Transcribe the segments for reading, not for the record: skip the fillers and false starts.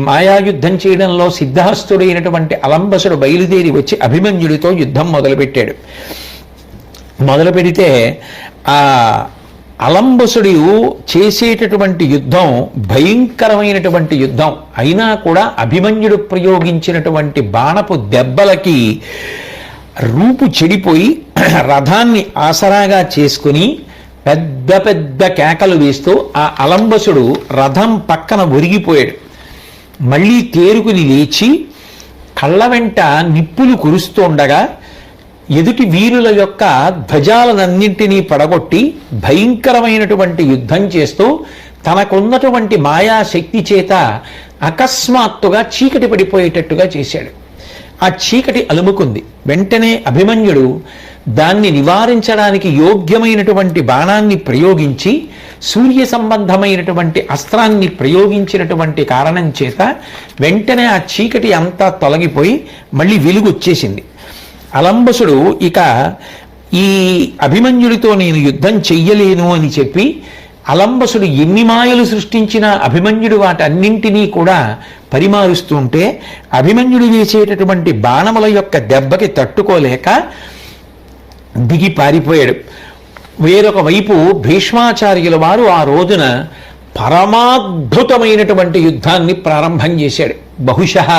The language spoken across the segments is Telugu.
మాయాయుద్ధం చేయడంలో సిద్ధహస్తుడైనటువంటి అలంబసుడు బయలుదేరి వచ్చి అభిమన్యుడితో యుద్ధం మొదలుపెట్టాడు. మొదలు పెడితే ఆ అలంబసుడు చేసేటటువంటి యుద్ధం భయంకరమైనటువంటి యుద్ధం అయినా కూడా అభిమన్యుడు ప్రయోగించినటువంటి బాణపు దెబ్బలకి రూపు చెడిపోయి రథాన్ని ఆసరాగా చేసుకుని పెద్ద పెద్ద కేకలు వేస్తూ ఆ అలంబసుడు రథం పక్కన ఒరిగిపోయాడు. మళ్ళీ తేరుకుని లేచి కళ్ళ వెంట నిప్పులు కురుస్తూ ఉండగా ఎదుటి వీరుల యొక్క ధ్వజాలనన్నింటినీ పడగొట్టి భయంకరమైనటువంటి యుద్ధం చేస్తూ తనకున్నటువంటి మాయాశక్తి చేత అకస్మాత్తుగా చీకటి పడిపోయేటట్టుగా చేశాడు. ఆ చీకటి అలుముకుంది. వెంటనే అభిమన్యుడు దాన్ని నివారించడానికి యోగ్యమైనటువంటి బాణాన్ని ప్రయోగించి సూర్య సంబంధమైనటువంటి అస్త్రాన్ని ప్రయోగించినటువంటి కారణం చేత వెంటనే ఆ చీకటి అంతా తొలగిపోయి మళ్ళీ వెలుగు వచ్చేసింది. అలంబసుడు ఇక ఈ అభిమన్యుడితో నేను యుద్ధం చెయ్యలేను అని చెప్పి అలంబసుడు ఎన్ని మాయలు సృష్టించినా అభిమన్యుడు వాటన్నింటినీ కూడా పరిమారుస్తుంటే అభిమన్యుడు వేసేటటువంటి బాణముల యొక్క దెబ్బకి తట్టుకోలేక దిగి పారిపోయాడు. వేరొక వైపు భీష్మాచార్యుల వారు ఆ రోజున పరమాద్భుతమైనటువంటి యుద్ధాన్ని ప్రారంభం చేశాడు. బహుశః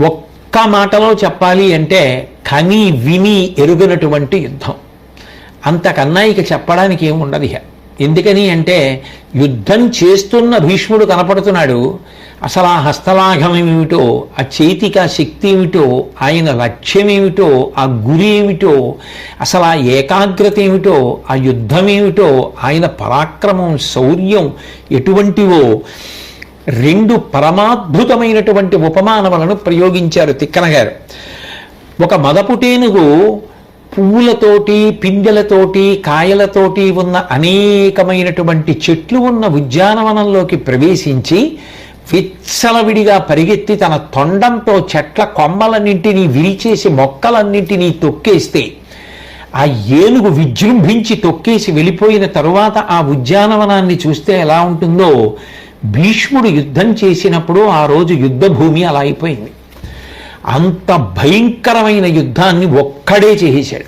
ఒక్క మాటలో చెప్పాలి అంటే కని విని ఎరుగనటువంటి యుద్ధం. అంతకన్నా ఇక చెప్పడానికి ఏముండదు. ఎందుకని అంటే యుద్ధం చేస్తున్న భీష్ముడు కనపడుతున్నాడు. అసలు ఆ హస్తలాఘం ఏమిటో, ఆ చేతిక శక్తి ఏమిటో, ఆయన లక్ష్యం ఏమిటో, ఆ గురి ఏమిటో, అసలు ఆ ఏకాగ్రత ఏమిటో, ఆ యుద్ధం ఏమిటో, ఆయన పరాక్రమం శౌర్యం ఎటువంటివో రెండు పరమాద్భుతమైనటువంటి ఉపమానములను ప్రయోగించారు తిక్కన గారు. ఒక మదపుటేనుగు పువ్వులతోటి పిందెలతోటి కాయలతోటి ఉన్న అనేకమైనటువంటి చెట్లు ఉన్న ఉద్యానవనంలోకి ప్రవేశించి విచ్చలవిడిగా పరిగెత్తి తన తొండంతో చెట్ల కొమ్మలన్నింటినీ విరిచేసి మొక్కలన్నింటినీ తొక్కేస్తే ఆ ఏనుగు విజృంభించి తొక్కేసి వెళ్ళిపోయిన తరువాత ఆ ఉద్యానవనాన్ని చూస్తే ఎలా ఉంటుందో భీష్ముడు యుద్ధం చేసినప్పుడు ఆ రోజు యుద్ధ భూమి అలా అయిపోయింది. అంత భయంకరమైన యుద్ధాన్ని ఒక్కడే చేసేశాడు.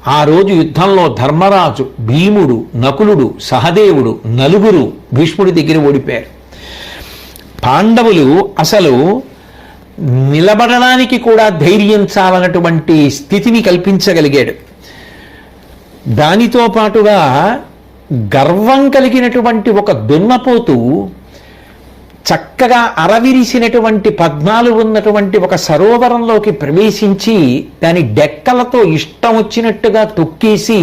ఆ రోజు యుద్ధంలో ధర్మరాజు, భీముడు, నకులుడు, సహదేవుడు నలుగురు భీష్ముడి దగ్గర ఓడిపోయారు. పాండవులు అసలు నిలబడడానికి కూడా ధైర్యం చాలనటువంటి స్థితిని కల్పించగలిగాడు. దానితో పాటుగా గర్వం కలిగినటువంటి ఒక దున్నపోతు చక్కగా అరవిరిసినటువంటి పద్మాలు ఉన్నటువంటి ఒక సరోవరంలోకి ప్రవేశించి దాని డెక్కలతో ఇష్టం వచ్చినట్టుగా తొక్కేసి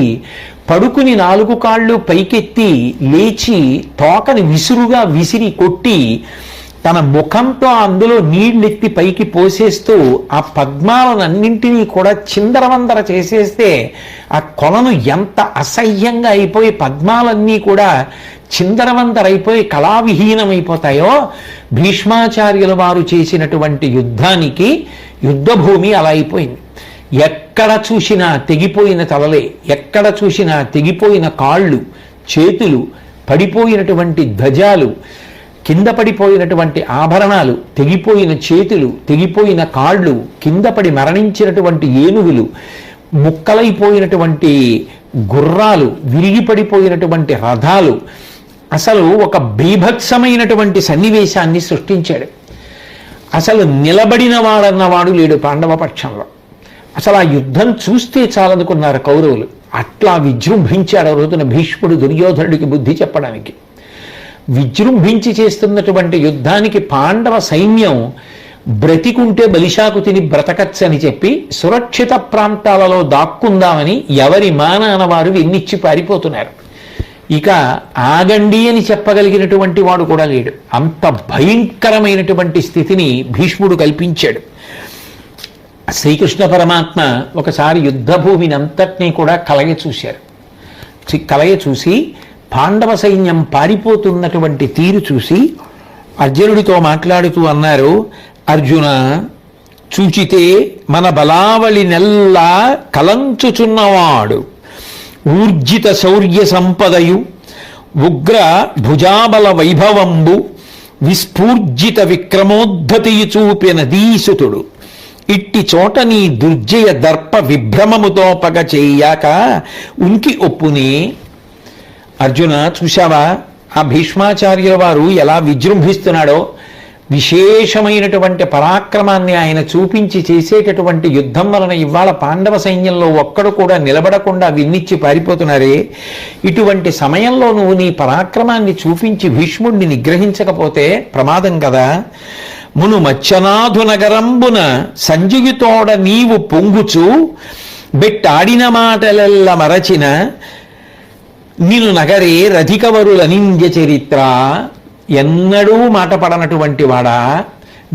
పడుకుని నాలుగు కాళ్ళు పైకెత్తి లేచి తోకని విసురుగా విసిరి కొట్టి తన ముఖంతో అందులో నీళ్ళెత్తి పైకి పోసేస్తూ ఆ పద్మాలనన్నింటినీ కూడా చిందరవందర చేసేస్తే ఆ కొలను ఎంత అసహ్యంగా అయిపోయి పద్మాలన్నీ కూడా చిందరవందరైపోయి కళావిహీనమైపోతాయో భీష్మాచార్యుల వారు చేసినటువంటి యుద్ధానికి యుద్ధభూమి అలా అయిపోయింది. ఎక్కడ చూసినా తెగిపోయిన తలలే, ఎక్కడ చూసినా తెగిపోయిన కాళ్ళు, చేతులు, పడిపోయినటువంటి ధ్వజాలు, కింద పడిపోయినటువంటి ఆభరణాలు, తెగిపోయిన చేతులు, తెగిపోయిన కాళ్ళు, కింద పడి మరణించినటువంటి ఏనుగులు, ముక్కలైపోయినటువంటి గుర్రాలు, విరిగిపడిపోయినటువంటి రథాలు, అసలు ఒక బీభత్సమైనటువంటి సన్నివేశాన్ని సృష్టించాడు. అసలు నిలబడిన వాడన్నవాడు లేడు పాండవ పక్షంలో. అసలు ఆ యుద్ధం చూస్తే చాలనుకున్నారు కౌరవులు. అట్లా విజృంభించాడు ఆ రోజున భీష్ముడు దుర్యోధనుడికి బుద్ధి చెప్పడానికి. విజృంభించి చేస్తున్నటువంటి యుద్ధానికి పాండవ సైన్యం బ్రతికుంటే బలిశాకు తిని బ్రతకచ్చని చెప్పి సురక్షిత ప్రాంతాలలో దాక్కుందామని ఎవరి మానాన వారు వెన్నిచ్చి పారిపోతున్నారు. ఇక ఆగండి అని చెప్పగలిగినటువంటి వాడు కూడా లేడు. అంత భయంకరమైనటువంటి స్థితిని భీష్ముడు కల్పించాడు. శ్రీకృష్ణ పరమాత్మ ఒకసారి యుద్ధభూమిని అంతటినీ కూడా కలయ చూసి పాండవ సైన్యం పారిపోతున్నటువంటి తీరు చూసి అర్జునుడితో మాట్లాడుతూ అన్నారు, అర్జున, చూచితే మన బలావళి నెల్లా కలంచుచున్నవాడు ఊర్జిత శౌర్య సంపదయు ఉగ్ర భుజాబల వైభవంబు విస్ఫూర్జిత విక్రమోద్ధతియు చూపిన దీసుతుడు ఇట్టి చోట నీ దుర్జయ దర్ప విభ్రమముతోపగ చెయ్యాక ఉనికి ఒప్పునే. అర్జున, చూశావా ఆ భీష్మాచార్యుల వారు ఎలా విజృంభిస్తున్నాడో? విశేషమైనటువంటి పరాక్రమాన్ని ఆయన చూపించి చేసేటటువంటి యుద్ధం వలన ఇవాళ పాండవ సైన్యంలో ఒక్కడు కూడా నిలబడకుండా విన్నిచ్చి పారిపోతున్నారే. ఇటువంటి సమయంలో నువ్వు నీ పరాక్రమాన్ని చూపించి భీష్ముడిని నిగ్రహించకపోతే ప్రమాదం కదా. మును మచ్చనాథు నగరంబున సంజయుతోడ నీవు పొంగుచు బెట్టాడిన మాటలెల్ల మరచిన నిను నగరే రధికవరుల నింద్య చరిత్ర. ఎన్నడూ మాట పడనటువంటి వాడా,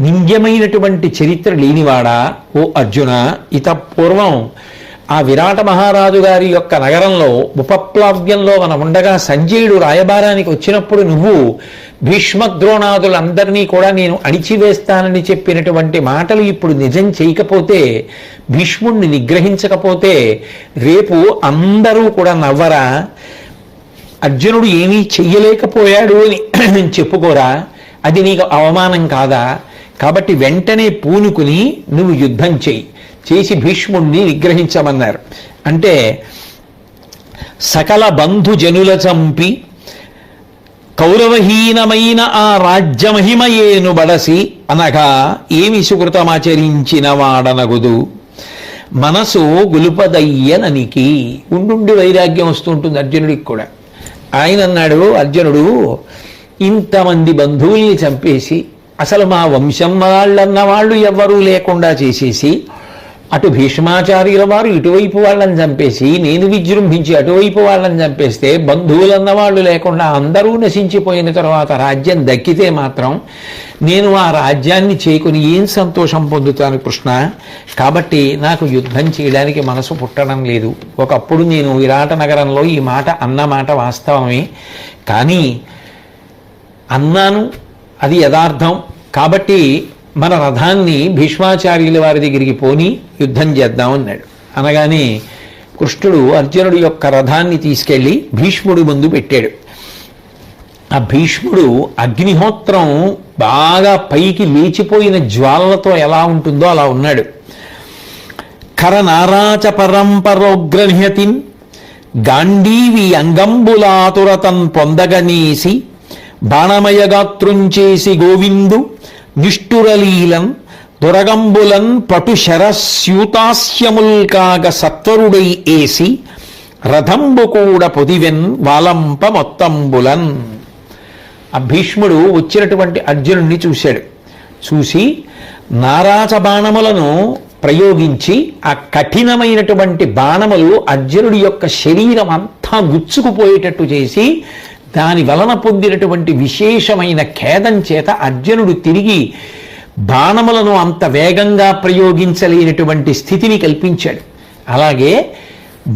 నింద్యమైనటువంటి చరిత్ర లేనివాడా ఓ అర్జున, ఇత పూర్వం ఆ విరాట మహారాజు గారి యొక్క నగరంలో ఉపప్లావ్యంలో మనం ఉండగా సంజయుడు రాయబారానికి వచ్చినప్పుడు నువ్వు భీష్మద్రోణాదులందరినీ కూడా నేను అణిచివేస్తానని చెప్పినటువంటి మాటలు ఇప్పుడు నిజం చేయకపోతే, భీష్ముణ్ణి నిగ్రహించకపోతే రేపు అందరూ కూడా నవ్వరా? అర్జునుడు ఏమీ చెయ్యలేకపోయాడు అని చెప్పుకోరా? అది నీకు అవమానం కాదా? కాబట్టి వెంటనే పూనుకుని నువ్వు యుద్ధం చేసి భీష్ముణ్ణి నిగ్రహించమన్నారు. అంటే సకల బంధుజనుల చంపి కౌరవహీనమైన ఆ రాజ్యమహిమయేను బడసి అనగా ఏమి సుకృతమాచరించిన వాడనగుదు మనసు గులుపదయ్యననికి. ఉండుండి వైరాగ్యం వస్తుంటుంది అర్జునుడికి కూడా. ఆయన అన్నాడు, అర్జునుడు ఇంతమంది బంధువుల్ని చంపేసి అసలు మా వంశం వాళ్ళన్న వాళ్ళు ఎవ్వరూ లేకుండా చేసేసి, అటు భీష్మాచార్యుల వారు ఇటువైపు వాళ్ళని చంపేసి, నేను విజృంభించి అటువైపు వాళ్ళని చంపేస్తే, బంధువులన్న వాళ్ళు లేకుండా అందరూ నశించిపోయిన తర్వాత రాజ్యం దక్కితే మాత్రం నేను ఆ రాజ్యాన్ని చేకుని ఏం సంతోషం పొందుతాను కృష్ణ? కాబట్టి నాకు యుద్ధం చేయడానికి మనసు పుట్టడం లేదు. ఒకప్పుడు నేను విరాట నగరంలో ఈ మాట అన్నమాట వాస్తవమే, కానీ అన్నాను, అది యథార్థం. కాబట్టి మన రథాన్ని భీష్మాచార్యుల వారి దగ్గరికి పోని యుద్ధం చేద్దామన్నాడు. అనగానే కృష్ణుడు అర్జునుడి యొక్క రథాన్ని తీసుకెళ్లి భీష్ముడి ముందు పెట్టాడు. ఆ భీష్ముడు అగ్నిహోత్రం బాగా పైకి లేచిపోయిన జ్వాలలతో ఎలా ఉంటుందో అలా ఉన్నాడు. కరనారాచ పరంపరోగ్రనిహతిన్ గాంధీవి అంగంబులాతురతన్ పొందగనీసి బాణమయగాత్రుంచేసి గోవిందు నిష్ఠురలీలన్ దురగంబులన్ పటు శరస్యూతాస్యముల్ కాగ సత్వరుడై ఏసి రథంబు కూడా పొదివెన్ వాలంప మొత్తంబులన్. ఆ భీష్ముడు వచ్చినటువంటి అర్జునుడిని చూశాడు. చూసి నారాచ బాణములను ప్రయోగించి ఆ కఠినమైనటువంటి బాణములు అర్జునుడి యొక్క శరీరం అంతా గుచ్చుకుపోయేటట్టు చేసి దాని వలన పొందినటువంటి విశేషమైన ఖేదం చేత అర్జునుడు తిరిగి బాణములను అంత వేగంగా ప్రయోగించలేనటువంటి స్థితిని కల్పించాడు. అలాగే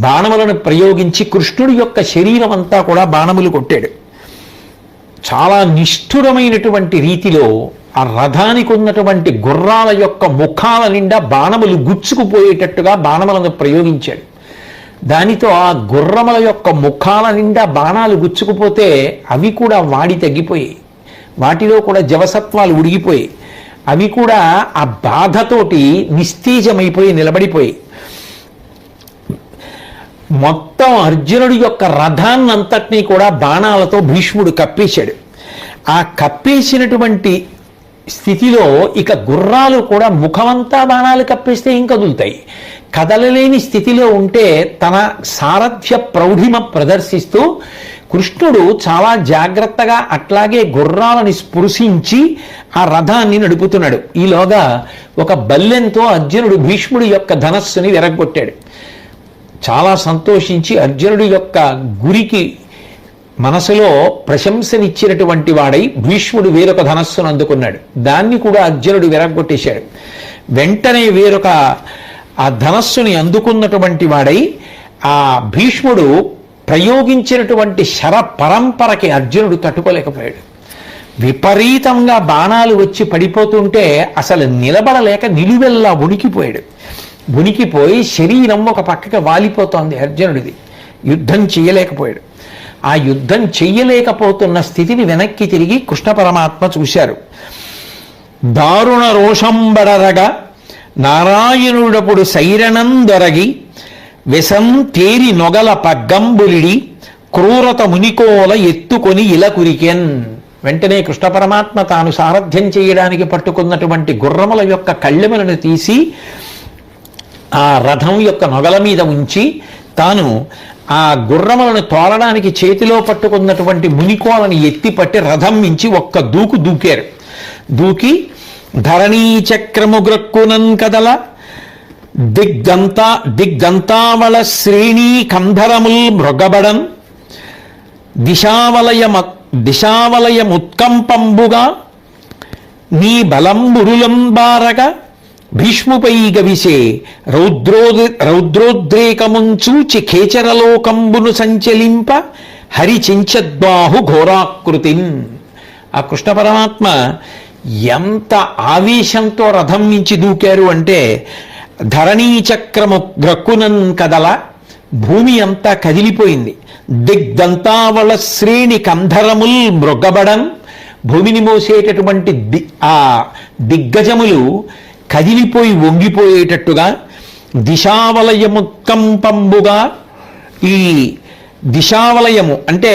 బాణములను ప్రయోగించి కృష్ణుడి యొక్క శరీరం అంతా కూడా బాణములు కొట్టాడు. చాలా నిష్ఠురమైనటువంటి రీతిలో ఆ రథానికి ఉన్నటువంటి గుర్రాల యొక్క ముఖాల నిండా బాణములు గుచ్చుకుపోయేటట్టుగా బాణములను ప్రయోగించాడు. దానితో ఆ గుర్రముల యొక్క ముఖాల నిండా బాణాలు గుచ్చుకుపోతే అవి కూడా వాడి తగ్గిపోయాయి. వాటిలో కూడా జవసత్వాలు ఉడిగిపోయాయి. అవి కూడా ఆ బాధతోటి నిస్తేజమైపోయి నిలబడిపోయి మొత్తం అర్జునుడి యొక్క రథాన్నంతటినీ కూడా బాణాలతో భీష్ముడు కప్పేశాడు. ఆ కప్పేసినటువంటి స్థితిలో ఇక గుర్రాలు కూడా ముఖమంతా బాణాలు కప్పేస్తే ఏం కదులుతాయి? కదలలేని స్థితిలో ఉంటే తన సారథ్య ప్రౌఢిమ ప్రదర్శిస్తూ కృష్ణుడు చాలా జాగ్రత్తగా అట్లాగే గుర్రాలని స్పృశించి ఆ రథాన్ని నడుపుతున్నాడు. ఈలోగా ఒక బల్లెంతో అర్జునుడు భీష్ముడి యొక్క ధనస్సుని విరగ్గొట్టాడు. చాలా సంతోషించి అర్జునుడి యొక్క గురికి మనసులో ప్రశంసనిచ్చినటువంటి వాడై భీష్ముడు వేరొక ధనస్సును అందుకున్నాడు. దాన్ని కూడా అర్జునుడు విరగ్గొట్టేశాడు. వెంటనే వేరొక ఆ ధనస్సుని అందుకున్నటువంటి వాడై ఆ భీష్ముడు ప్రయోగించినటువంటి శర పరంపరకి అర్జునుడు తట్టుకోలేకపోయాడు. విపరీతంగా బాణాలు వచ్చి పడిపోతుంటే అసలు నిలబడలేక నిలువెల్లా ఉనికిపోయాడు. ఉనికిపోయి శరీరం ఒక పక్కకి వాలిపోతోంది అర్జునుడిది. యుద్ధం చేయలేకపోయాడు. ఆ యుద్ధం చెయ్యలేకపోతున్న స్థితిని వెనక్కి తిరిగి కృష్ణ పరమాత్మ చూశారు. దారుణ రోషంబడరగా నారాయణుడపుడు సైరణం దొరగి వెసం తేరి నొగల పగ్గంబులిడి క్రూరత మునికోల ఎత్తుకొని ఇలా కురికెన్. వెంటనే కృష్ణ పరమాత్మ తాను సారథ్యం చేయడానికి పట్టుకున్నటువంటి గుర్రముల యొక్క కళ్ళెములను తీసి ఆ రథం యొక్క నొగల మీద ఉంచి తాను ఆ గుర్రములను తోలడానికి చేతిలో పట్టుకున్నటువంటి మునికోలను ఎత్తిపట్టి రథం మించి ఒక్క దూకు దూకారు. దూకి ధరణీ చక్రము గ్రక్కునన్ కదల దిగ్గంతావళ శ్రేణీ కంధరముల్ మృగబడన్ దిశావలయముత్కంపంబుగా నీ బలంబురులంబారగా భీష్ముపై గవిసే రౌద్రోద్రేకముంచూచి ఖేచరలోకంబును సంచలింప హరిచించద్బాహు ఘోరాకృతిన్. ఆ కృష్ణ పరమాత్మ ఎంత ఆవేశంతో రథం నుంచి దూకారు అంటే ధరణీ చక్రము గ్రక్కునన్ కదల, భూమి అంతా కదిలిపోయింది. దిగ్దంతావళ శ్రేణి కంధరముల్ మృగబడన్, భూమిని మోసేటటువంటి ఆ దిగ్గజములు కదిలిపోయి వంగిపోయేటట్టుగా, దిశావలయముత్కంపంబుగా, ఈ దిశావలయము అంటే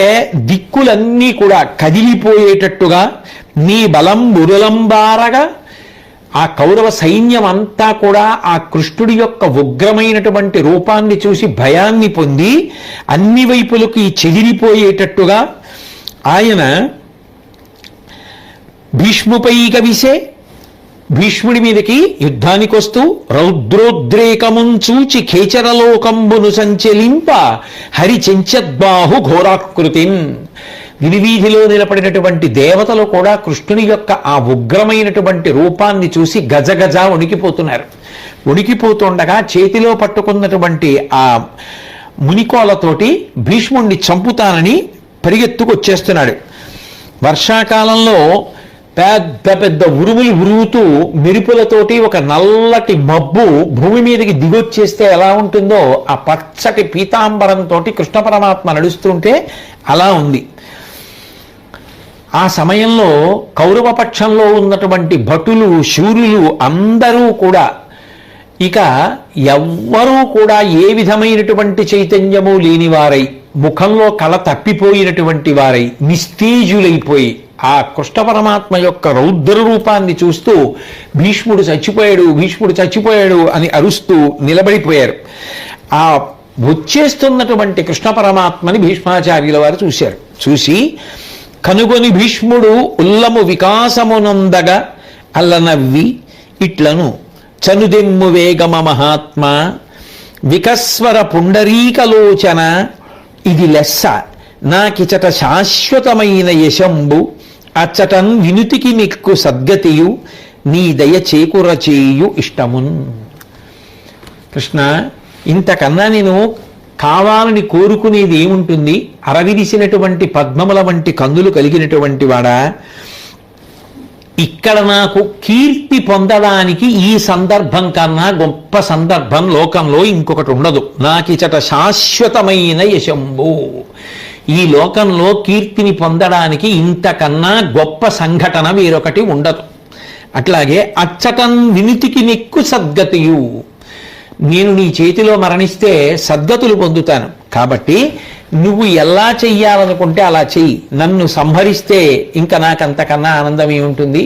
దిక్కులన్నీ కూడా కదిలిపోయేటట్టుగా, నీ బలం బురులంబారగా, ఆ కౌరవ సైన్యం అంతా కూడా ఆ కృష్ణుడి యొక్క ఉగ్రమైనటువంటి రూపాన్ని చూసి భయాన్ని పొంది అన్ని వైపులకి చెదిరిపోయేటట్టుగా ఆయన భీష్ముపై కవిసే, భీష్ముడి మీదకి యుద్ధానికి వస్తూ రౌద్రోద్రేకముంచూచి ఖేచరలోకంబును సంచలింప హరిచించద్బాహు ఘోరాకృతిన్. వినివీధిలో నిలబడినటువంటి దేవతలు కూడా కృష్ణుని యొక్క ఆ ఉగ్రమైనటువంటి రూపాన్ని చూసి గజగజ వణికిపోతున్నారు. వణికిపోతుండగా చేతిలో పట్టుకున్నటువంటి ఆ మునికోలతోటి భీష్ముణ్ణి చంపుతానని పరిగెత్తుకొచ్చేస్తున్నాడు. వర్షాకాలంలో పెద్ద పెద్ద ఉరుములు ఉరుగుతూ మెరుపులతోటి ఒక నల్లటి మబ్బు భూమి మీదకి దిగొచ్చేస్తే ఎలా ఉంటుందో ఆ పచ్చటి పీతాంబరంతో కృష్ణ పరమాత్మ నడుస్తుంటే అలా ఉంది. ఆ సమయంలో కౌరవ పక్షంలో ఉన్నటువంటి భటులు శూరులు అందరూ కూడా ఇక ఎవ్వరూ కూడా ఏ విధమైనటువంటి చైతన్యము లేనివారై, ముఖంలో కళ తప్పిపోయినటువంటి వారై, నిస్తేజులైపోయి ఆ కృష్ణ పరమాత్మ యొక్క రౌద్ర రూపాన్ని చూస్తూ భీష్ముడు చచ్చిపోయాడు, భీష్ముడు చచ్చిపోయాడు అని అరుస్తూ నిలబడిపోయారు. ఆ వచ్చేస్తున్నటువంటి కృష్ణ పరమాత్మని భీష్మాచార్యుల వారు చూశారు. చూసి కనుగొని భీష్ముడు ఉల్లము వికాసమునందగా అల్లనవ్వి ఇట్లను చనుదెమ్ము వేగమ మహాత్మ వికస్వర పుండరీకలోచన, ఇది లెస్స నాకిచట శాశ్వతమైన యశంబు అచ్చటన్ వినుతికి నిక్కు సద్గతియు నీ దయ చేకురచేయు ఇష్టమున్. కృష్ణ, ఇంతకన్నా నేను కావాలని కోరుకునేది ఏముంటుంది? అరవిరిసినటువంటి పద్మముల వంటి కందులు కలిగినటువంటి వాడా, ఇక్కడ నాకు కీర్తి పొందడానికి ఈ సందర్భం కన్నా గొప్ప సందర్భం లోకంలో ఇంకొకటి ఉండదు. నాకిచట శాశ్వతమైన యశంబు, ఈ లోకంలో కీర్తిని పొందడానికి ఇంతకన్నా గొప్ప సంఘటన వేరొకటి ఉండదు. అట్లాగే అచ్చటన్ వినుతికి నిక్కు సద్గతియు, నేను నీ చేతిలో మరణిస్తే సద్గతులు పొందుతాను. కాబట్టి నువ్వు ఎలా చెయ్యాలనుకుంటే అలా చెయ్యి, నన్ను సంహరిస్తే ఇంకా నాకంతకన్నా ఆనందం ఏముంటుంది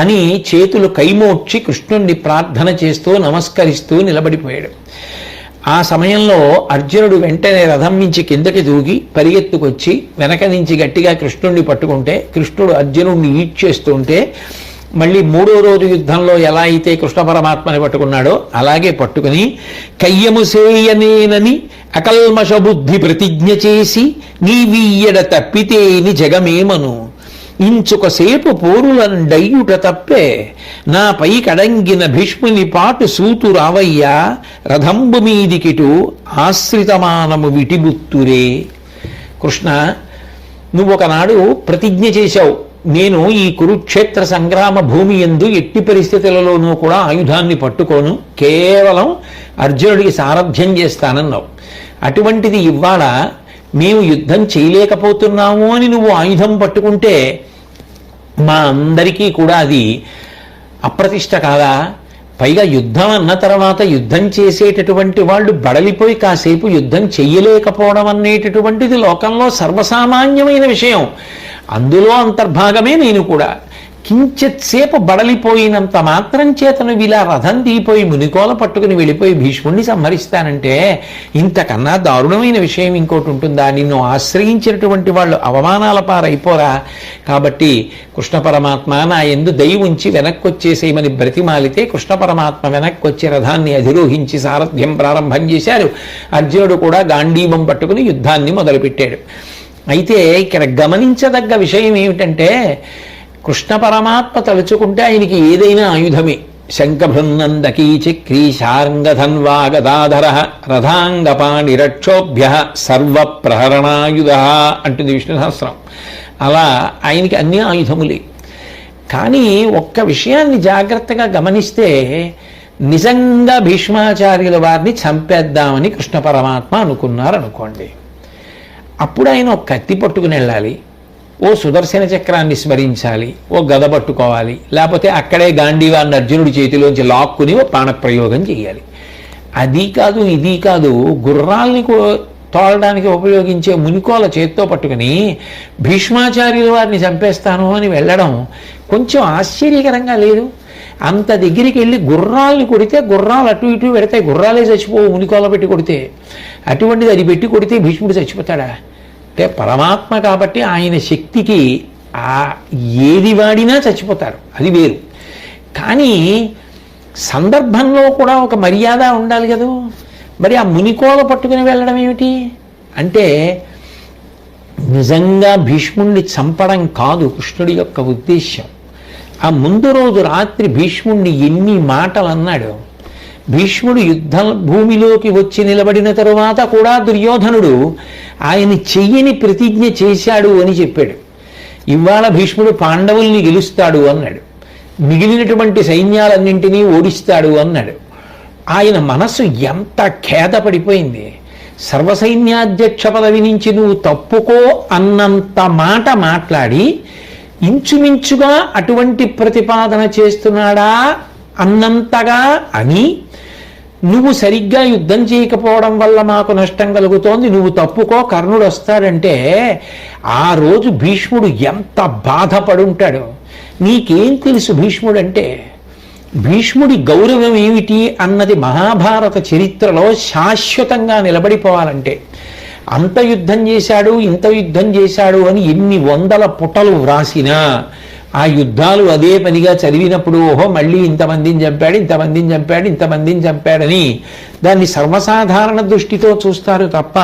అని చేతులు కైమోడ్చి కృష్ణుణ్ణి ప్రార్థన చేస్తూ నమస్కరిస్తూ నిలబడిపోయాడు. ఆ సమయంలో అర్జునుడు వెంటనే రథం నుంచి కిందకి దూకి పరిగెత్తుకొచ్చి వెనక నుంచి గట్టిగా కృష్ణుణ్ణి పట్టుకుంటే, కృష్ణుడు అర్జునుడిని ఈడ్చేస్తుంటే మళ్ళీ మూడో రోజు యుద్ధంలో ఎలా అయితే కృష్ణ పరమాత్మని పట్టుకున్నాడో అలాగే పట్టుకుని కయ్యము సేయనేనని అకల్మష బుద్ధి ప్రతిజ్ఞ చేసి నీవీయడ తప్పితేని జగమేమను ఇంచుకసేపు పోరులండయ్యుట తప్పే నాపై కడంగిన భీష్ముని పాటు సూతు రావయ్యా రథంబు మీదికిటు ఆశ్రితమానము విటిబుత్తురే. కృష్ణ, నువ్వు ఒకనాడు ప్రతిజ్ఞ చేశావు, నేను ఈ కురుక్షేత్ర సంగ్రామ భూమి యందు ఎట్టి పరిస్థితులలోనూ కూడా ఆయుధాన్ని పట్టుకోను, కేవలం అర్జునుడికి సారథ్యం చేస్తానన్నావు. అటువంటిది ఇవాళ మేము యుద్ధం చేయలేకపోతున్నాము అని నువ్వు ఆయుధం పట్టుకుంటే మా అందరికీ కూడా అది అప్రతిష్ట కాదా? పైగా యుద్ధం అన్న తర్వాత యుద్ధం చేసేటటువంటి వాళ్ళు బడలిపోయి కాసేపు యుద్ధం చెయ్యలేకపోవడం అనేటటువంటిది లోకంలో సర్వసామాన్యమైన విషయం. అందులో అంతర్భాగమే నేను కూడా. కించిత్ సేపు బడలిపోయినంత మాత్రం చేత నువ్వు ఇలా రథం దిగిపోయి మునికోల పట్టుకుని వెళ్ళిపోయి భీష్ముడిని సంహరిస్తానంటే ఇంతకన్నా దారుణమైన విషయం ఇంకోటి ఉంటుందా? నిన్ను ఆశ్రయించినటువంటి వాళ్ళు అవమానాల పారైపోరా? కాబట్టి కృష్ణ పరమాత్మ నా యందు దయ ఉంచి వెనక్కి వచ్చేసేయమని బ్రతిమాలితే కృష్ణ పరమాత్మ వెనక్కి వచ్చి రథాన్ని అధిరోహించి సారథ్యం ప్రారంభం చేశారు. అర్జునుడు కూడా గాంధీవం పట్టుకుని యుద్ధాన్ని మొదలుపెట్టాడు. అయితే ఇక్కడ గమనించదగ్గ విషయం ఏమిటంటే, కృష్ణ పరమాత్మ తలుచుకుంటే ఆయనకి ఏదైనా ఆయుధమే. శంఖభృన్నందకీ చక్రీ శార్ంగధన్వా గదాధర రథాంగపాణిరక్షోభ్య సర్వప్రహరణాయుధ అంటుంది విష్ణు సహస్రం. అలా ఆయనకి అన్ని ఆయుధములే. కానీ ఒక్క విషయాన్ని జాగ్రత్తగా గమనిస్తే, నిజంగా భీష్మాచార్యుల వారిని చంపేద్దామని కృష్ణ పరమాత్మ అనుకున్నారనుకోండి, అప్పుడు ఆయన ఒక కత్తి పట్టుకుని వెళ్ళాలి, ఓ సుదర్శన చక్రాన్ని స్మరించాలి, ఓ గద పట్టుకోవాలి, లేకపోతే అక్కడే గాంధీవాన్ని అర్జునుడి చేతిలోంచి లాక్కుని ఓ ప్రాణప్రయోగం చేయాలి. అది కాదు ఇది కాదు, గుర్రాల్ని తోలడానికి ఉపయోగించే మునికోల చేత్తో పట్టుకుని భీష్మాచార్యుల వారిని చంపేస్తాను అని వెళ్ళడం కొంచెం ఆశ్చర్యకరంగా లేదు? అంత దగ్గరికి వెళ్ళి గుర్రాల్ని కొడితే గుర్రాలు అటు ఇటు పెడతాయి, గుర్రాలే చచ్చిపోవు మునికోల పెట్టి కొడితే. అటువంటిది అది పెట్టి కొడితే భీష్ముడు చచ్చిపోతాడా? అంటే పరమాత్మ కాబట్టి ఆయన శక్తికి ఏది వాడినా చచ్చిపోతారు, అది వేరు. కానీ సందర్భంలో కూడా ఒక మర్యాద ఉండాలి కదా. మరి ఆ మునికోల పట్టుకుని వెళ్ళడం ఏమిటి అంటే, నిజంగా భీష్ముణ్ణి చంపడం కాదు కృష్ణుడి యొక్క ఉద్దేశ్యం. ఆ ముందు రోజు రాత్రి భీష్ముణ్ణి ఎన్ని మాటలు అన్నాడు. భీష్ముడు యుద్ధ భూమిలోకి వచ్చి నిలబడిన తరువాత కూడా దుర్యోధనుడు ఆయన చెయ్యని ప్రతిజ్ఞ చేశాడు అని చెప్పాడు. ఇవాళ భీష్ముడు పాండవుల్ని గెలుస్తాడు అన్నాడు, మిగిలినటువంటి సైన్యాలన్నింటినీ ఓడిస్తాడు అన్నాడు. ఆయన మనస్సు ఎంత ఖేదపడిపోయింది. సర్వసైన్యాధ్యక్ష పదవి నుంచి నువ్వు తప్పుకో అన్నంత మాట మాట్లాడి ఇంచుమించుగా అటువంటి ప్రతిపాదన చేస్తున్నాడా అన్నంతగా అని, నువ్వు సరిగ్గా యుద్ధం చేయకపోవడం వల్ల మాకు నష్టం కలుగుతోంది, నువ్వు తప్పుకో, కర్ణుడు వస్తాడంటే ఆ రోజు భీష్ముడు ఎంత బాధపడుంటాడు. నీకేం తెలుసు భీష్ముడు అంటే? భీష్ముడి గౌరవం ఏమిటి అన్నది మహాభారత చరిత్రలో శాశ్వతంగా నిలబడిపోవాలంటే, అంత యుద్ధం చేశాడు ఇంత యుద్ధం చేశాడు అని ఎన్ని వందల పుటలు వ్రాసినా ఆ యుద్ధాలు అదే పనిగా చదివినప్పుడు ఓహో మళ్ళీ ఇంతమందిని చంపాడు ఇంతమందిని చంపాడు ఇంతమందిని చంపాడని దాన్ని సర్వసాధారణ దృష్టితో చూస్తారు తప్ప,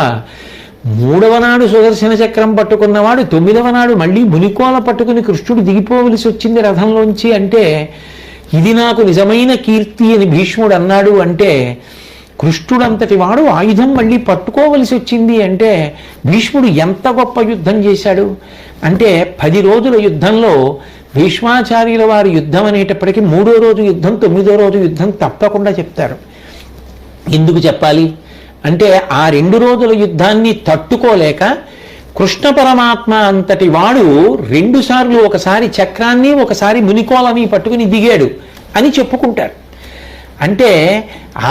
3వ నాడు సుదర్శన చక్రం పట్టుకున్నవాడు 9వ నాడు మళ్ళీ మునికోల పట్టుకుని కృష్ణుడు దిగిపోవలసి వచ్చింది రథంలోంచి అంటే, ఇది నాకు నిజమైన కీర్తి అని భీష్ముడు అన్నాడు అంటే, కృష్ణుడంతటి వాడు ఆయుధం మళ్ళీ పట్టుకోవలసి వచ్చింది అంటే భీష్ముడు ఎంత గొప్ప యుద్ధం చేశాడు అంటే, 10 రోజుల యుద్ధంలో భీష్మాచార్యుల వారి యుద్ధం అనేటప్పటికీ 3వ రోజు యుద్ధం 9వ రోజు యుద్ధం తప్పకుండా చెప్తారు. ఎందుకు చెప్పాలి అంటే, ఆ 2 రోజుల యుద్ధాన్ని తట్టుకోలేక కృష్ణ పరమాత్మ అంతటి వాడు 2 సార్లు, ఒకసారి చక్రాన్ని ఒకసారి మునికోలని పట్టుకుని దిగాడు అని చెప్పుకుంటారు. అంటే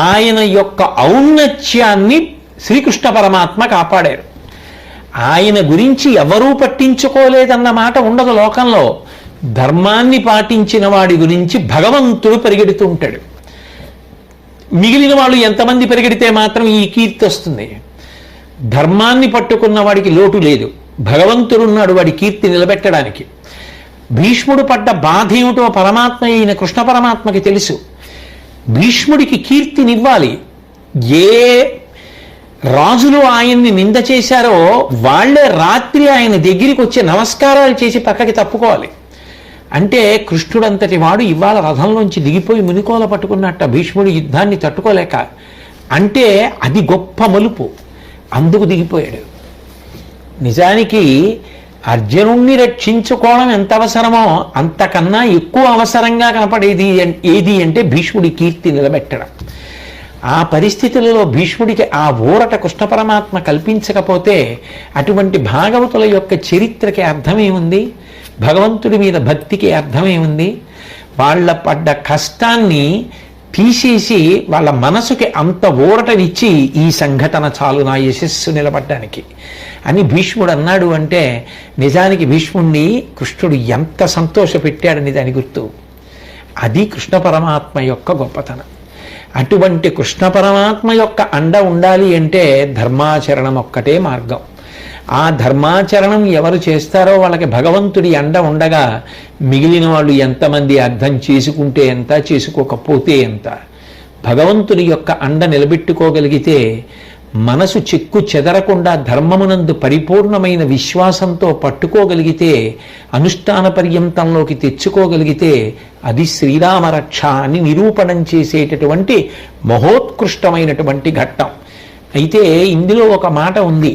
ఆయన యొక్క ఔన్నత్యాన్ని శ్రీకృష్ణ పరమాత్మ కాపాడారు. ఆయన గురించి ఎవరూ పట్టించుకోలేదన్న మాట ఉండదు లోకంలో. ధర్మాన్ని పాటించిన వాడి గురించి భగవంతుడు పరిగెడుతూ ఉంటాడు. మిగిలిన వాళ్ళు ఎంతమంది పరిగెడితే మాత్రం ఈ కీర్తి వస్తుంది. ధర్మాన్ని పట్టుకున్న వాడికి లోటు లేదు, భగవంతుడున్నాడు వాడి కీర్తి నిలబెట్టడానికి. భీష్ముడు పడ్డ బాధ ఏమిటో పరమాత్మ అయిన కృష్ణ పరమాత్మకి తెలుసు. భీష్ముడికి కీర్తినివ్వాలి. ఏ రాజులు ఆయన్ని నింద చేశారో వాళ్లే రాత్రి ఆయన దగ్గరికి వచ్చి నమస్కారాలు చేసి పక్కకి తప్పుకోవాలి. అంటే కృష్ణుడంతటి వాడు ఇవాళ రథంలోంచి దిగిపోయి మునికోల పట్టుకున్నట్ట భీష్ముడి యుద్ధాన్ని తట్టుకోలేక. అంటే అది గొప్ప మలుపు, అందుకు దిగిపోయాడు. నిజానికి అర్జునుణ్ణి రక్షించుకోవడం ఎంత అవసరమో అంతకన్నా ఎక్కువ అవసరంగా కనపడేది ఏది అంటే భీష్ముడి కీర్తి నిలబెట్టడం. ఆ పరిస్థితులలో భీష్ముడికి ఆ ఊరట కృష్ణ పరమాత్మ కల్పించకపోతే అటువంటి భాగవతుల యొక్క చరిత్రకి అర్థమేముంది? భగవంతుడి మీద భక్తికి అర్థమేముంది? వాళ్ళ పడ్డ కష్టాన్ని తీసేసి వాళ్ళ మనసుకి అంత ఊరటనిచ్చి ఈ సంఘటన చాలు నా యశస్సు నిలబడ్డానికి అని భీష్ముడు అన్నాడు అంటే నిజానికి భీష్ముడిని కృష్ణుడు ఎంత సంతోషపెట్టాడని దాని గుర్తు. అది కృష్ణ పరమాత్మ యొక్క గొప్పతనం. అటువంటి కృష్ణ పరమాత్మ యొక్క అండ ఉండాలి అంటే ధర్మాచరణం ఒక్కటే మార్గం. ఆ ధర్మాచరణం ఎవరు చేస్తారో వాళ్ళకి భగవంతుడి అండ ఉండగా మిగిలిన వాళ్ళు ఎంతమంది అర్థం చేసుకుంటే ఎంత, చేసుకోకపోతే ఎంత. భగవంతుడి యొక్క అండ నిలబెట్టుకోగలిగితే మనసు చెక్కు చెదరకుండా ధర్మమునందు పరిపూర్ణమైన విశ్వాసంతో పట్టుకోగలిగితే, అనుష్ఠాన పర్యంతంలోకి తెచ్చుకోగలిగితే అది శ్రీరామరక్ష అని నిరూపణం చేసేటటువంటి మహోత్కృష్టమైనటువంటి ఘట్టం. అయితే ఇందులో ఒక మాట ఉంది.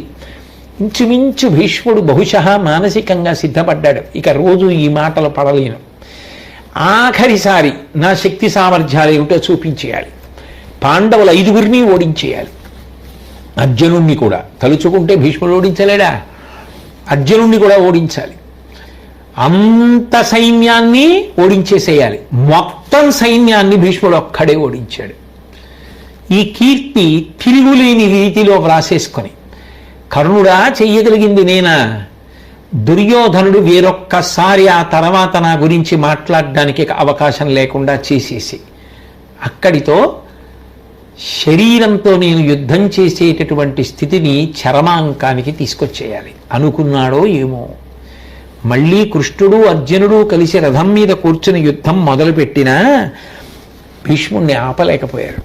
ఇంచుమించు భీష్ముడు బహుశः మానసికంగా సిద్ధపడ్డాడు, ఇక రోజు ఈ మాటలు పడలేను, ఆఖరిసారి నా శక్తి సామర్థ్యాలు ఏమిటో చూపించేయాలి, పాండవుల 5గురిని ఓడించేయాలి. అర్జునుణ్ణి కూడా తలుచుకుంటే భీష్ముడు ఓడించలేడా? అర్జునుణ్ణి కూడా ఓడించాలి. అంత సైన్యాన్ని ఓడించేసేయాలి. మొత్తం సైన్యాన్ని భీష్ముడు ఒక్కడే ఓడించాడు. ఈ కీర్తి తిరుగులేని రీతిలో వ్రాసేసుకొని, కర్ణుడా చెయ్యగలిగింది నేనా? దుర్యోధనుడు వేరొక్కసారి ఆ తర్వాత నా గురించి మాట్లాడడానికి అవకాశం లేకుండా చేసేసి అక్కడితో శరీరంతో నేను యుద్ధం చేసేటటువంటి స్థితిని చరమాంకానికి తీసుకొచ్చేయాలి అనుకున్నాడో ఏమో. మళ్ళీ కృష్ణుడు అర్జునుడు కలిసి రథం మీద కూర్చుని యుద్ధం మొదలుపెట్టినా భీష్ముణ్ణి ఆపలేకపోయారు.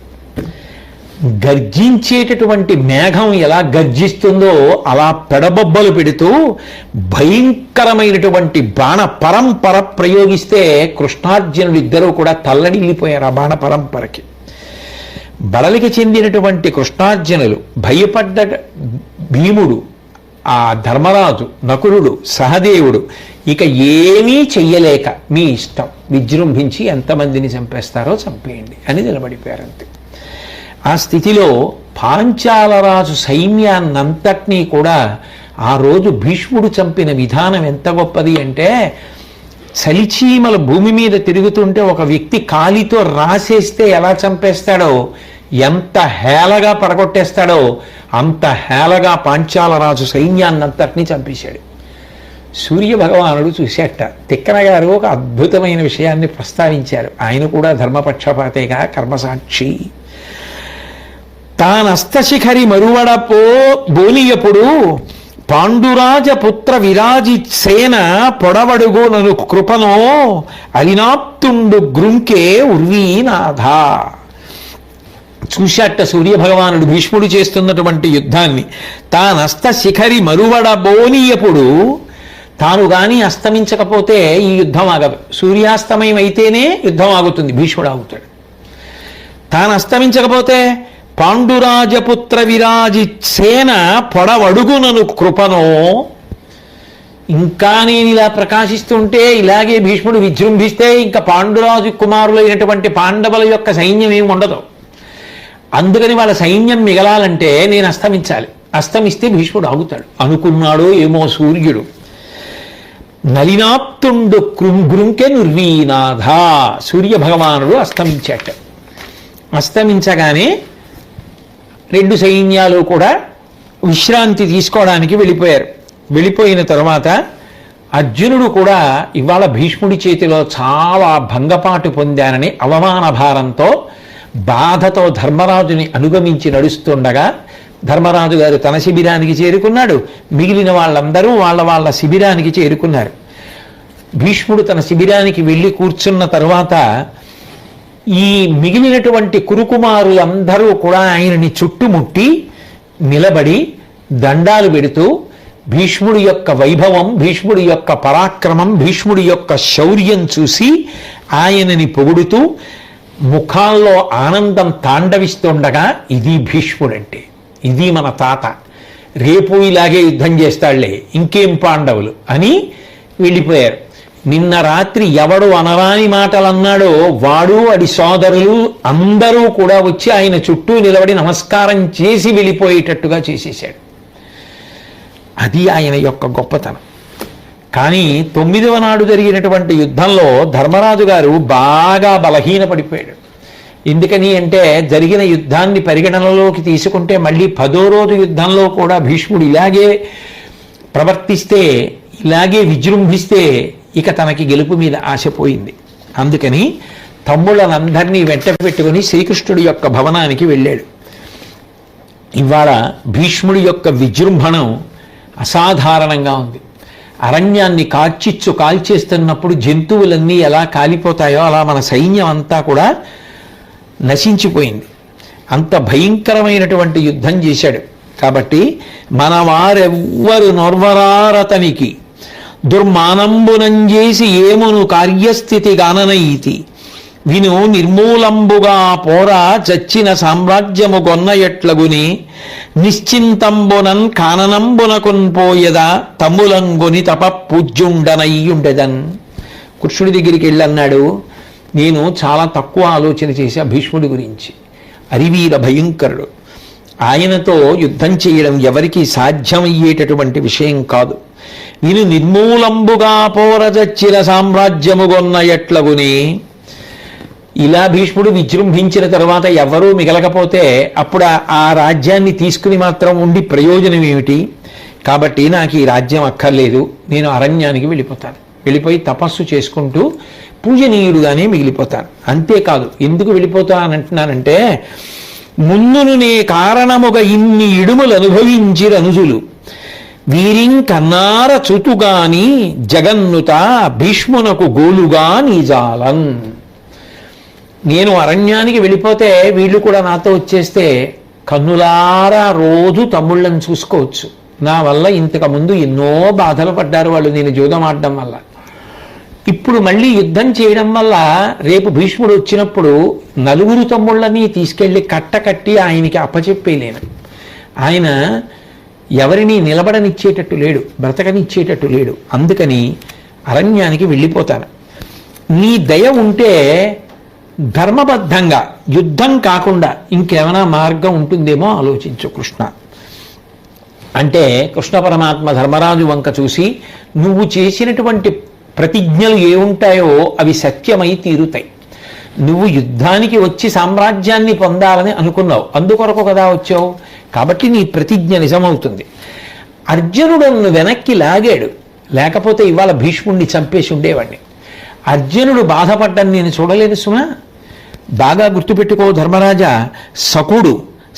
గర్జించేటటువంటి మేఘం ఎలా గర్జిస్తుందో అలా పెడబొబ్బలు పెడుతూ భయంకరమైనటువంటి బాణ పరంపర ప్రయోగిస్తే కృష్ణార్జునుడు ఇద్దరూ కూడా తల్లడిల్లిపోయారు ఆ బాణ పరంపరకి. బడలికి చెందినటువంటి కృష్ణార్జునులు భయపడ్డ భీముడు, ఆ ధర్మరాజు, నకులుడు, సహదేవుడు ఇక ఏమీ చెయ్యలేక మీ ఇష్టం, విజృంభించి ఎంతమందిని చంపేస్తారో చంపేయండి అని నిలబడిపోయారు అంతే. ఆ స్థితిలో పాంచాలరాజు సైన్యాన్నంతటినీ కూడా ఆ రోజు భీష్ముడు చంపిన విధానం ఎంత గొప్పది అంటే, చలిచీమల భూమి మీద తిరుగుతుంటే ఒక వ్యక్తి కాలితో రాసేస్తే ఎలా చంపేస్తాడో, ఎంత హేళగా పడగొట్టేస్తాడో అంత హేళగా పాంచాలరాజు సైన్యాన్నంతటినీ చంపేశాడు. సూర్య భగవానుడు చూశాట. తిక్కన గారు ఒక అద్భుతమైన విషయాన్ని ప్రస్తావించారు. ఆయన కూడా ధర్మపక్షపాతేగా, కర్మసాక్షి. తానస్తశిఖరి మరువడపో బోలియప్పుడు పాండురాజ పుత్ర విరాజి సేన పొడవడుగు నను కృపనో అలినాప్తుండు గృంకే ఉర్వీనాథ. చూశాట సూర్య భగవానుడు భీష్ముడు చేస్తున్నటువంటి యుద్ధాన్ని. తానస్త శిఖరి మరువడబోనియప్పుడు, తాను గాని అస్తమించకపోతే ఈ యుద్ధం ఆగదు. సూర్యాస్తమయం అయితేనే యుద్ధం ఆగుతుంది, భీష్ముడు ఆగుతాడు. తాను అస్తమించకపోతే పాండురాజపుత్ర విరాజి సేన పొడవడుగునను కృపనో, ఇంకా నేను ఇలా ప్రకాశిస్తుంటే, ఇలాగే భీష్ముడు విజృంభిస్తే ఇంకా పాండురాజు కుమారులైనటువంటి పాండవుల యొక్క సైన్యం ఏమి ఉండదు. అందుకని వాళ్ళ సైన్యం మిగలాలంటే నేను అస్తమించాలి. అస్తమిస్తే భీష్ముడు ఆగుతాడు అనుకున్నాడో ఏమో సూర్యుడు. నలినాప్తుండు గృంకె నిర్వీనాథ. సూర్య భగవానుడు అస్తమించాట. అస్తమించగానే రెండు సైన్యాలు కూడా విశ్రాంతి తీసుకోవడానికి వెళ్ళిపోయారు. వెళ్ళిపోయిన తర్వాత అర్జునుడు కూడా ఇవాళ భీష్ముడి చేతిలో చాలా భంగపాటు పొందానని అవమాన భారంతో, బాధతో ధర్మరాజుని అనుగమించి నడుస్తుండగా, ధర్మరాజు గారు తన శిబిరానికి చేరుకున్నాడు. మిగిలిన వాళ్ళందరూ వాళ్ళ శిబిరానికి చేరుకున్నారు. భీష్ముడు తన శిబిరానికి వెళ్ళి కూర్చున్న తరువాత ఈ మిగిలినటువంటి కురుకుమారులందరూ కూడా ఆయనని చుట్టుముట్టి నిలబడి దండాలు పెడుతూ భీష్ముడి యొక్క వైభవం, భీష్ముడి యొక్క పరాక్రమం, భీష్ముడి యొక్క శౌర్యం చూసి ఆయనని పొగుడుతూ ముఖాల్లో ఆనందం తాండవిస్తుండగా, ఇది భీష్ముడంటే, ఇది మన తాత, రేపు ఇలాగే యుద్ధం చేస్తాళ్లే, ఇంకేం పాండవులు అని వెళ్ళిపోయారు. నిన్న రాత్రి ఎవడు అనరాని మాటలు అన్నాడో వాడు వాడి సోదరులు అందరూ కూడా వచ్చి ఆయన చుట్టూ నిలబడి నమస్కారం చేసి వెళ్ళిపోయేటట్టుగా చేసేశాడు. అది ఆయన యొక్క గొప్పతనం. కానీ 9వ నాడు జరిగినటువంటి యుద్ధంలో ధర్మరాజు గారు బాగా బలహీనపడిపోయాడు. ఎందుకని అంటే జరిగిన యుద్ధాన్ని పరిగణనలోకి తీసుకుంటే మళ్ళీ 10వ రోజు యుద్ధంలో కూడా భీష్ముడు ఇలాగే ప్రవర్తిస్తే, ఇలాగే విజృంభిస్తే ఇక తనకి గెలుపు మీద ఆశపోయింది. అందుకని తమ్ముళ్ళనందరినీ వెంట పెట్టుకుని శ్రీకృష్ణుడి యొక్క భవనానికి వెళ్ళాడు. ఇవాళ భీష్ముడి యొక్క విజృంభణం అసాధారణంగా ఉంది. అరణ్యాన్ని కాల్చేస్తున్నప్పుడు జంతువులన్నీ ఎలా కాలిపోతాయో అలా మన సైన్యం అంతా కూడా నశించిపోయింది. అంత భయంకరమైనటువంటి యుద్ధం చేశాడు. కాబట్టి మన వారెవ్వరు నొర్వరారతనికి దుర్మానంబునంజేసి ఏమును కార్యస్థితి గాననయితి విను నిర్మూలంబుగా పోరా చచ్చిన సామ్రాజ్యము గొన్న ఎట్లగుని నిశ్చింతంబునన్ కాననంబునకున్ పోయదా తమ్ములంగుని తప పూజ్యుండనయ్యుండెదన్. కృష్ణుడి దగ్గరికి వెళ్ళన్నాడు, నేను చాలా తక్కువ ఆలోచన చేశా భీష్ముడి గురించి. అరివీర భయంకరుడు. ఆయనతో యుద్ధం చేయడం ఎవరికీ సాధ్యమయ్యేటటువంటి విషయం కాదు. విను నిర్మూలంబుగా పోరచచ్చిన సామ్రాజ్యము గొన్న ఎట్లగుని. ఇలా భీష్ముడు విజృంభించిన తర్వాత ఎవరూ మిగలకపోతే అప్పుడు ఆ రాజ్యాన్ని తీసుకుని మాత్రం ఉండి ప్రయోజనం ఏమిటి? కాబట్టి నాకు ఈ రాజ్యం అక్కర్లేదు, నేను అరణ్యానికి వెళ్ళిపోతాను. వెళ్ళిపోయి తపస్సు చేసుకుంటూ పూజనీయుడుగానే మిగిలిపోతాను. అంతేకాదు, ఎందుకు వెళ్ళిపోతానంటున్నానంటే ముందును నే కారణముగా ఇన్ని ఇడుములు అనుభవించిరనుజులు వీరింకన్నార చుతుగాని జగన్నుత భీష్మునకు గోలుగా నీజాలన్. నేను అరణ్యానికి వెళ్ళిపోతే వీళ్ళు కూడా నాతో వచ్చేస్తే కన్నులారా రోజు తమ్ముళ్ళని చూసుకోవచ్చు. నా వల్ల ఇంతకుముందు ఎన్నో బాధలు పడ్డారు వాళ్ళు నేను జూదం ఆడడం వల్ల. ఇప్పుడు మళ్ళీ యుద్ధం చేయడం వల్ల రేపు భీష్ముడు వచ్చినప్పుడు నలుగురు తమ్ముళ్ళని తీసుకెళ్లి కట్టకట్టి ఆయనకి అప్పచెప్పేలేను. ఆయన ఎవరిని నిలబడనిచ్చేటట్టు లేడు, బ్రతకనిచ్చేటట్టు లేడు. అందుకని అరణ్యానికి వెళ్ళిపోతాను. నీ దయ ఉంటే ధర్మబద్ధంగా యుద్ధం కాకుండా ఇంకేమైనా మార్గం ఉంటుందేమో ఆలోచించు కృష్ణ అంటే. కృష్ణ పరమాత్మ ధర్మరాజు వంక చూసి, నువ్వు చేసినటువంటి ప్రతిజ్ఞలు ఏముంటాయో అవి సత్యమై తీరుతాయి. నువ్వు యుద్ధానికి వచ్చి సామ్రాజ్యాన్ని పొందాలని అనుకున్నావు, అందుకొరకు కదా వచ్చావు. కాబట్టి నీ ప్రతిజ్ఞ నిజమవుతుంది. అర్జునుడు వెనక్కి లాగాడు, లేకపోతే ఇవాళ భీష్ముడిని చంపేసి ఉండేవాడిని. అర్జునుడు బాధపడ్డాన్ని నేను చూడలేదు సుమా. బాగా గుర్తుపెట్టుకో ధర్మరాజా. సకుడు,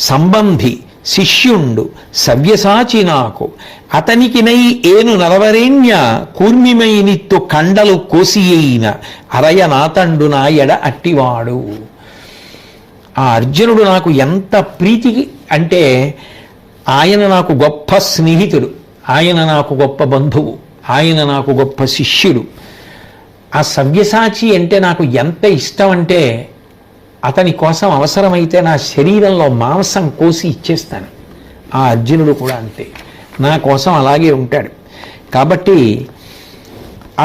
సంబంధి, శిష్యుండు, సవ్యసాచి నాకు అతనికి నై ఏను నరవరేణ్య కూర్మిమైనిత్తు కండలు కోసియైన అరయ నాతండు నాయడ అట్టివాడు. ఆ అర్జునుడు నాకు ఎంత ప్రీతి అంటే, ఆయన నాకు గొప్ప స్నేహితుడు, ఆయన నాకు గొప్ప బంధువు, ఆయన నాకు గొప్ప శిష్యుడు. ఆ సవ్యసాచి అంటే నాకు ఎంత ఇష్టం అంటే, అతని కోసం అవసరమైతే నా శరీరంలో మాంసం కోసి ఇచ్చేస్తాను. ఆ అర్జునుడు కూడా అంతే, నా కోసం అలాగే ఉంటాడు. కాబట్టి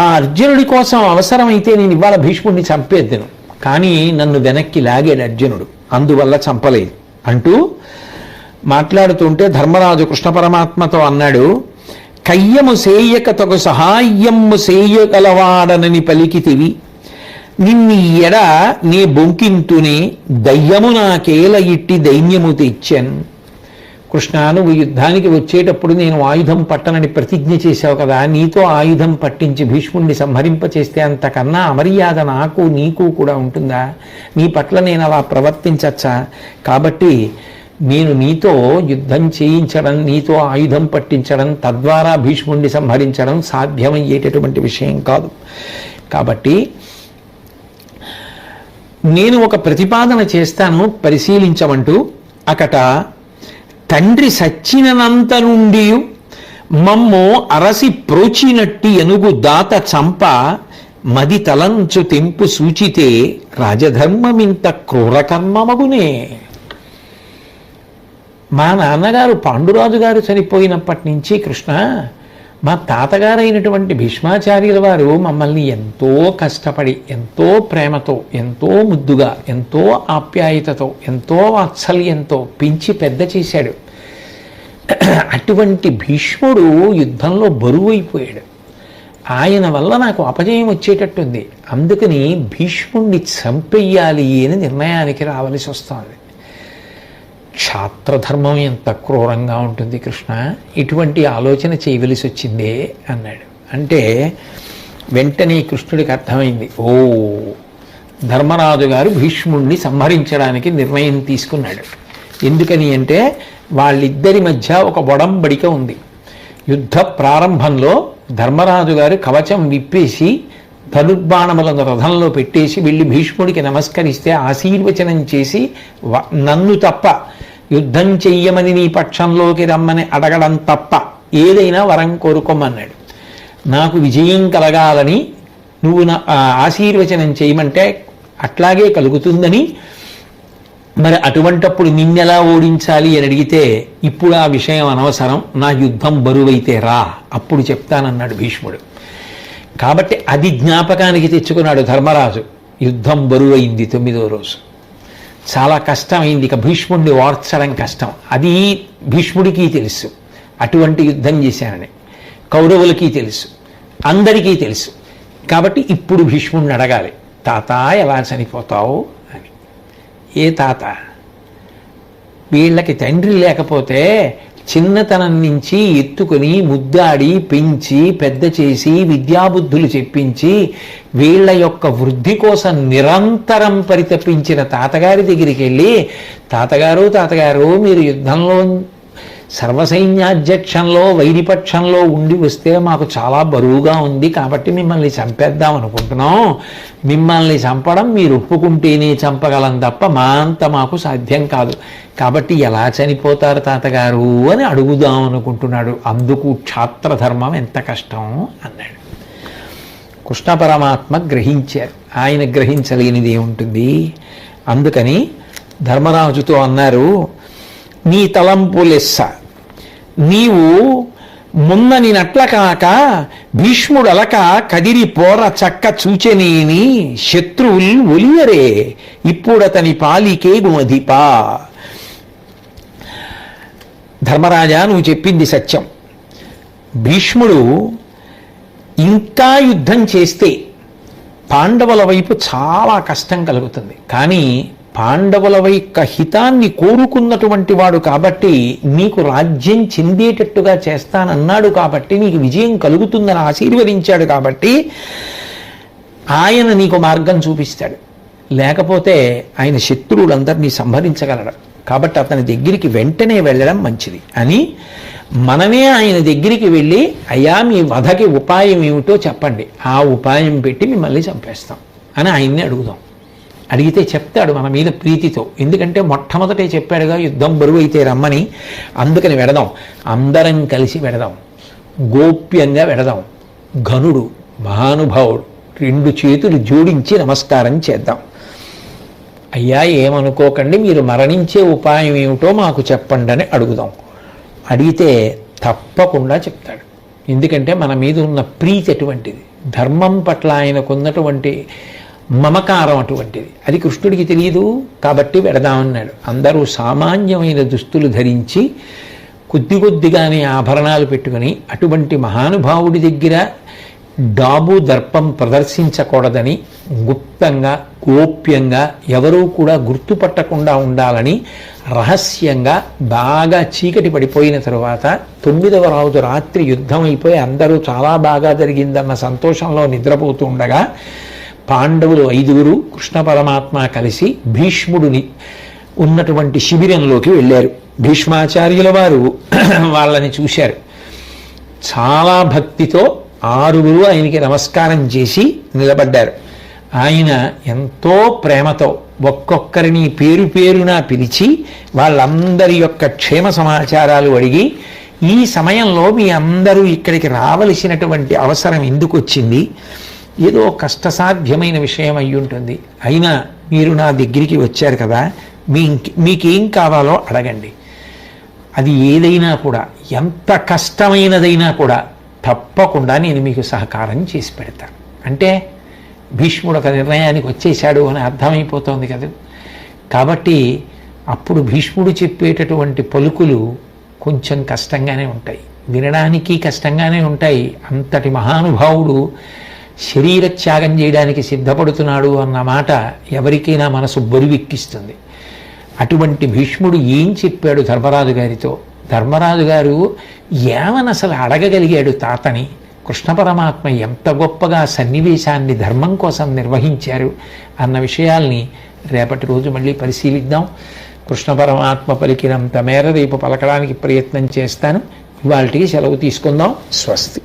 ఆ అర్జునుడి కోసం అవసరమైతే నేను ఇవాళ భీష్ముడిని చంపేద్దును, కానీ నన్ను వెనక్కి లాగాడు అర్జునుడు, అందువల్ల చంపలేదు అంటూ మాట్లాడుతుంటే ధర్మరాజు కృష్ణ పరమాత్మతో అన్నాడు, కయ్యము సేయక తగు సహాయము సేయగలవాడనని పలికితివి, నిన్ని ఎడ నే బొంకింతునే దయ్యము నాకేల ఇట్టి దైన్యము తెచ్చాను. కృష్ణ, నువ్వు యుద్ధానికి వచ్చేటప్పుడు నేను ఆయుధం పట్టనని ప్రతిజ్ఞ చేశావు కదా, నీతో ఆయుధం పట్టించి భీష్ముడిని సంహరింపచేస్తే అంతకన్నా అమర్యాద నాకు నీకు కూడా ఉంటుందా? నీ పట్ల నేను అలా ప్రవర్తించచ్చా? కాబట్టి నేను నీతో యుద్ధం చేయించడం, నీతో ఆయుధం పట్టించడం, తద్వారా భీష్ముడిని సంహరించడం సాధ్యమయ్యేటటువంటి విషయం కాదు. కాబట్టి నేను ఒక ప్రతిపాదన చేస్తాను, పరిశీలించమంటూ అకట తండ్రి సచ్చినంత నుండి మమ్ము అరసి ప్రోచినట్టి ఎనుగు దాత చంప మది తలంచు తెంపు సూచితే రాజధర్మమింత క్రూరకర్మమగునే. మా నాన్నగారు పాండురాజు గారు చనిపోయినప్పటి నుంచి కృష్ణ మా తాతగారైనటువంటి భీష్మాచార్యుల వారు మమ్మల్ని ఎంతో కష్టపడి, ఎంతో ప్రేమతో, ఎంతో ముద్దుగా, ఎంతో ఆప్యాయతతో, ఎంతో వాత్సల్యంతో పెంచి పెద్ద చేశాడు. అటువంటి భీష్ముడు యుద్ధంలో బరువు అయిపోయాడు. ఆయన వల్ల నాకు అపజయం వచ్చేటట్టుంది, అందుకని భీష్ముడిని చంపెయ్యాలి అని నిర్ణయానికి రావలసి వస్తుంది. క్షాత్రధర్మం ఎంత క్రూరంగా ఉంటుంది కృష్ణ, ఇటువంటి ఆలోచన చేయవలసి వచ్చిందే అన్నాడు. అంటే వెంటనే కృష్ణుడికి అర్థమైంది, ఓ ధర్మరాజు గారు భీష్ముడిని సంహరించడానికి నిర్ణయం తీసుకున్నాడు. ఎందుకని అంటే వాళ్ళిద్దరి మధ్య ఒక ఒడంబడిక ఉంది. యుద్ధ ప్రారంభంలో ధర్మరాజు గారు కవచం విప్పేసి ధనుర్బాణములను రథంలో పెట్టేసి వెళ్ళి భీష్ముడికి నమస్కరిస్తే ఆశీర్వచనం చేసి నన్ను తప్ప యుద్ధం చెయ్యమని నీ పక్షంలోకి రమ్మని అడగడం తప్ప ఏదైనా వరం కోరుకోమన్నాడు. నాకు విజయం కలగాలని నువ్వు నా ఆశీర్వచనం చేయమంటే అట్లాగే కలుగుతుందని, మరి అటువంటప్పుడు నిన్నెలా ఓడించాలి అని అడిగితే ఇప్పుడు ఆ విషయం అనవసరం, నా యుద్ధం బరువైతే రా అప్పుడు చెప్తానన్నాడు భీష్ముడు. కాబట్టి అది జ్ఞాపకానికి తెచ్చుకున్నాడు ధర్మరాజు. యుద్ధం బరువైంది 9వ రోజు, చాలా కష్టమైంది. ఇక భీష్ముడిని ఓర్చడం కష్టం, అది భీష్ముడికి తెలుసు. అటువంటి యుద్ధం చేశానని కౌరవులకి తెలుసు, అందరికీ తెలుసు. కాబట్టి ఇప్పుడు భీష్ముడిని అడగాలి, తాత ఎలా చనిపోతావు అని. ఏ తాత? వీళ్ళకి తండ్రి లేకపోతే చిన్నతనం నుంచి ఎత్తుకొని ముద్దాడి పెంచి పెద్ద చేసి విద్యాబుద్ధులు చెప్పించి వీళ్ళ యొక్క వృద్ధి కోసం నిరంతరం పరితపించిన తాతగారి దగ్గరికి వెళ్ళి, తాతగారు మీరు యుద్ధంలో సర్వసైన్యాధ్యక్షంలో వైరిపక్షంలో ఉండి వస్తే మాకు చాలా బరువుగా ఉంది, కాబట్టి మిమ్మల్ని చంపేద్దాం అనుకుంటున్నాం. మిమ్మల్ని చంపడం మీరు ఒప్పుకుంటేనే చంపగలం తప్ప మా అంత మాకు సాధ్యం కాదు. కాబట్టి ఎలా చనిపోతారు తాతగారు అని అడుగుదాం అనుకుంటున్నాడు. అందుకు క్షాత్రధర్మం ఎంత కష్టం అన్నాడు. కృష్ణ పరమాత్మ గ్రహించారు, ఆయన గ్రహించలేనిది ఏముంటుంది. అందుకని ధర్మరాజుతో అన్నారు, నీ తలంపు లెస్స, నీవు మున్ననినట్ల కాక భీష్ముడు అలక కదిరి పోర చక్క చూచెనేని శత్రువుల్ ఒలియరే ఇప్పుడతని పాలికే గుమధిపా. ధర్మరాజా, నువ్వు చెప్పింది సత్యం. భీష్ముడు ఇంకా యుద్ధం చేస్తే పాండవుల వైపు చాలా కష్టం కలుగుతుంది, కానీ పాండవుల యొక్క హితాన్ని కోరుకున్నటువంటి వాడు కాబట్టి నీకు రాజ్యం చెందేటట్టుగా చేస్తానన్నాడు, కాబట్టి నీకు విజయం కలుగుతుందని ఆశీర్వదించాడు, కాబట్టి ఆయన నీకు మార్గం చూపిస్తాడు. లేకపోతే ఆయన శత్రువులందరినీ సంహరించగలడు. కాబట్టి అతని దగ్గరికి వెంటనే వెళ్ళడం మంచిది అని మనమే ఆయన దగ్గరికి వెళ్ళి, అయ్యా మీ వధకి ఉపాయం ఏమిటో చెప్పండి, ఆ ఉపాయం పెట్టి మిమ్మల్ని చంపేస్తాం అని ఆయన్ని అడుగుదాం. అడిగితే చెప్తాడు మన మీద ప్రీతితో. ఎందుకంటే మొట్టమొదటే చెప్పాడుగా యుద్ధం బరువు అయితే రమ్మని. అందుకని వెడదాం, అందరం కలిసి వెడదాం, గోప్యంగా వెడదాం. ఘనుడు మహానుభావుడు 2 చేతులు జోడించి నమస్కారం చేద్దాం. అయ్యా ఏమనుకోకండి, మీరు మరణించే ఉపాయం ఏమిటో మాకు చెప్పండి అని అడుగుదాం. అడిగితే తప్పకుండా చెప్తాడు. ఎందుకంటే మన మీద ఉన్న ప్రీతి అటువంటిది, ధర్మం పట్ల ఆయనకున్నటువంటి మమకారం అటువంటిది. అది కృష్ణుడికి తెలియదు కాబట్టి వెడదామన్నాడు. అందరూ సామాన్యమైన దుస్తులు ధరించి కొద్దిగానే ఆభరణాలు పెట్టుకుని అటువంటి మహానుభావుడి దగ్గర డాబు దర్పం ప్రదర్శించకూడదని గుప్తంగా గోప్యంగా ఎవరూ కూడా గుర్తుపట్టకుండా ఉండాలని రహస్యంగా బాగా చీకటి పడిపోయిన తరువాత 9వ రోజు రాత్రి యుద్ధం అయిపోయి అందరూ చాలా బాగా జరిగిందన్న సంతోషంలో నిద్రపోతూ ఉండగా పాండవులు 5 కృష్ణ పరమాత్మ కలిసి భీష్ముడిని ఉన్నటువంటి శిబిరంలోకి వెళ్ళారు. భీష్మాచార్యుల వారు వాళ్ళని చూశారు. చాలా భక్తితో 6 ఆయనకి నమస్కారం చేసి నిలబడ్డారు. ఆయన ఎంతో ప్రేమతో ఒక్కొక్కరిని పేరు పేరున పిలిచి వాళ్ళందరి యొక్క క్షేమ సమాచారాలు అడిగి, ఈ సమయంలో మీ అందరూ ఇక్కడికి రావలసినటువంటి అవసరం ఎందుకు వచ్చింది, ఏదో కష్టసాధ్యమైన విషయం అయి ఉంటుంది, అయినా మీరు నా దగ్గరికి వచ్చారు కదా, మీకేం కావాలో అడగండి. అది ఏదైనా కూడా, ఎంత కష్టమైనదైనా కూడా తప్పకుండా నేను మీకు సహకారం చేసి పెడతాను. అంటే భీష్ముడు ఒక నిర్ణయానికి వచ్చేశాడు అని అర్థమైపోతోంది కదా. కాబట్టి అప్పుడు భీష్ముడు చెప్పేటటువంటి పలుకులు కొంచెం కష్టంగానే ఉంటాయి, వినడానికి కష్టంగానే ఉంటాయి. అంతటి మహానుభావుడు శరీర త్యాగం చేయడానికి సిద్ధపడుతున్నాడు అన్న మాట ఎవరికైనా మనసు బరువెక్కిస్తుంది. అటువంటి భీష్ముడు ఏం చెప్పాడు ధర్మరాజు గారితో? ధర్మరాజు గారు ఏమని అసలు అడగగలిగాడు తాతని? కృష్ణ పరమాత్మ ఎంత గొప్పగా సన్నివేశాన్ని ధర్మం కోసం నిర్వహించారు అన్న విషయాల్ని రేపటి రోజు మళ్ళీ పరిశీలిద్దాం. కృష్ణ పరమాత్మ పలికినంత మేర రేపు పలకడానికి ప్రయత్నం చేస్తాను. ఇవాళకి సెలవు తీసుకుందాం. స్వస్తి.